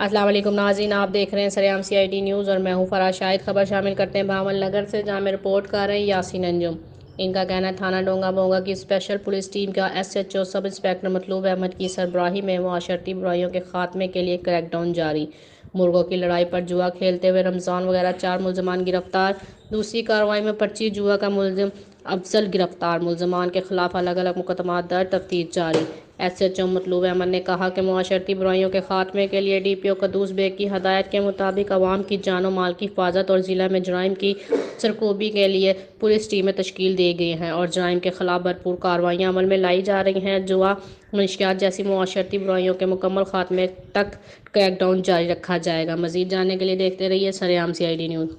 السلام علیکم ناظرین، آپ دیکھ رہے ہیں سریام سی آئی ٹی نیوز اور میں ہوں فراز شاہد۔ خبر شامل کرتے ہیں بھاول نگر سے، جہاں میں رپورٹ کر رہے ہیں یاسین انجم۔ ان کا کہنا ہے تھانہ ڈونگا بونگا کی اسپیشل پولیس ٹیم کا S H O sub inspector Matloob Ahmed کی سربراہی میں معاشرتی برائیوں کے خاتمے کے لیے کریک ڈاؤن جاری۔ مرغوں کی لڑائی پر جوا کھیلتے ہوئے رمضان وغیرہ 4 ملزمان گرفتار۔ دوسری کارروائی میں 25 جوا کا ملزم افضل گرفتار۔ ملزمان کے خلاف الگ الگ مقدمات درج، تفتیش جاری۔ ایس ایچ او مطلوب احمد نے کہا کہ معاشرتی برائیوں کے خاتمے کے لیے ڈی پی او قدوس بیگ کی ہدایت کے مطابق عوام کی جان و مال کی حفاظت اور ضلع میں جرائم کی سرکوبی کے لیے پولیس ٹیمیں تشکیل دی گئی ہیں اور جرائم کے خلاف بھرپور کارروائیاں عمل میں لائی جا رہی ہیں۔ جوا، منشیات جیسی معاشرتی برائیوں کے مکمل خاتمے تک کریک ڈاؤن جاری رکھا جائے گا۔ مزید جاننے کے لیے دیکھتے رہیے سریام سی آئی ڈی نیوز۔